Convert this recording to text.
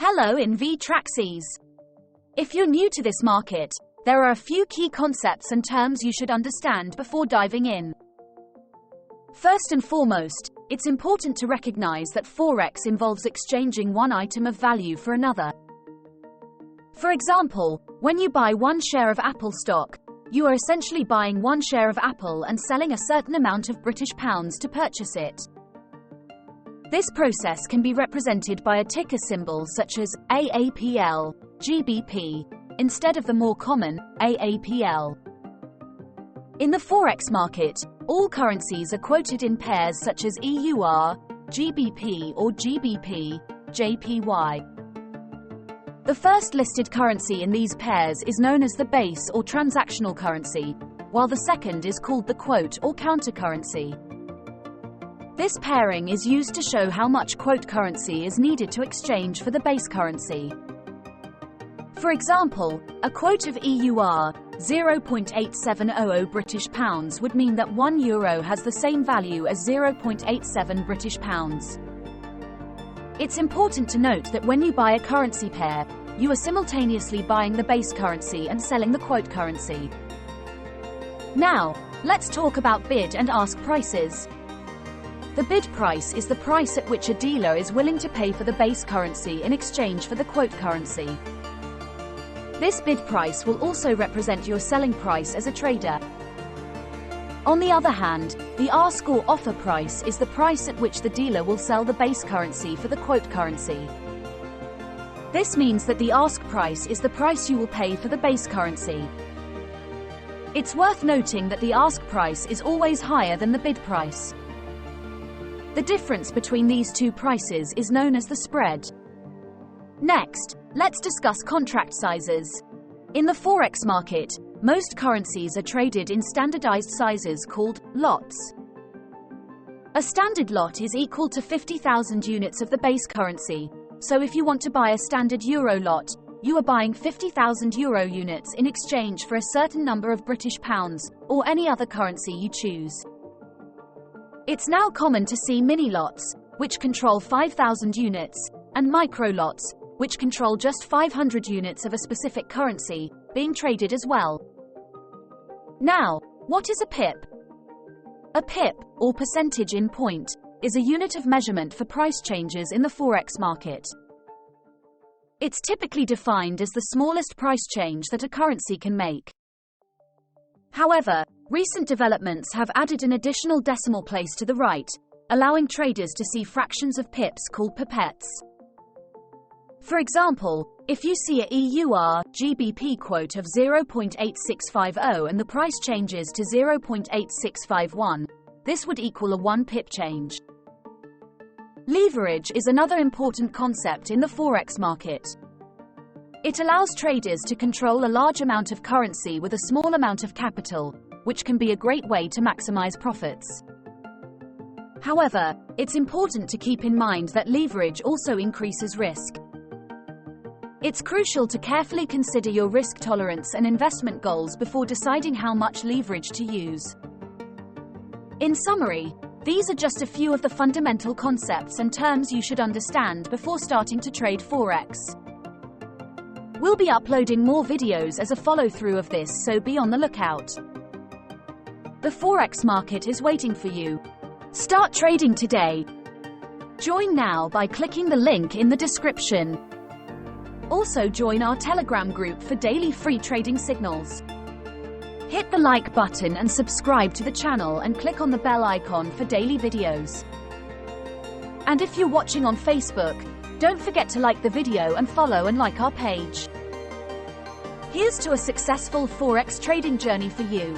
Hello InvTraXes. If you're new to this market, there are a few key concepts and terms you should understand before diving in. First and foremost, it's important to recognize that Forex involves exchanging one item of value for another. For example, when you buy one share of Apple stock, you are essentially buying one share of Apple and selling a certain amount of British pounds to purchase it. This process can be represented by a ticker symbol such as AAPL, GBP, instead of the more common AAPL. In the Forex market, all currencies are quoted in pairs such as EUR, GBP or GBP, JPY. The first listed currency in these pairs is known as the base or transactional currency, while the second is called the quote or counter currency. This pairing is used to show how much quote currency is needed to exchange for the base currency. For example, a quote of EUR 0.8700 British pounds would mean that €1 has the same value as 0.87 British pounds. It's important to note that when you buy a currency pair, you are simultaneously buying the base currency and selling the quote currency. Now, let's talk about bid and ask prices. The bid price is the price at which a dealer is willing to pay for the base currency in exchange for the quote currency. This bid price will also represent your selling price as a trader. On the other hand, the ask or offer price is the price at which the dealer will sell the base currency for the quote currency. This means that the ask price is the price you will pay for the base currency. It's worth noting that the ask price is always higher than the bid price. The difference between these two prices is known as the spread. Next, let's discuss contract sizes. In the Forex market, most currencies are traded in standardized sizes called lots. A standard lot is equal to 50,000 units of the base currency, so if you want to buy a standard euro lot, you are buying 50,000 euro units in exchange for a certain number of British pounds, or any other currency you choose. It's now common to see mini lots, which control 5,000 units, and micro lots, which control just 500 units of a specific currency, being traded as well. Now, what is a pip? A pip, or percentage in point, is a unit of measurement for price changes in the Forex market. It's typically defined as the smallest price change that a currency can make. However, recent developments have added an additional decimal place to the right, allowing traders to see fractions of pips called pipettes. For example, if you see a EUR GBP quote of 0.8650 and the price changes to 0.8651, this would equal a 1 pip change. Leverage is another important concept in the Forex market. It allows traders to control a large amount of currency with a small amount of capital, which can be a great way to maximize profits. However, it's important to keep in mind that leverage also increases risk. It's crucial to carefully consider your risk tolerance and investment goals before deciding how much leverage to use. In summary, these are just a few of the fundamental concepts and terms you should understand before starting to trade Forex. We'll be uploading more videos as a follow-through of this, so be on the lookout. The Forex market is waiting for you. Start trading today. Join now by clicking the link in the description. Also join our Telegram group for daily free trading signals. Hit the like button and subscribe to the channel and click on the bell icon for daily videos. And if you're watching on Facebook, don't forget to like the video and follow and like our page. Here's to a successful Forex trading journey for you.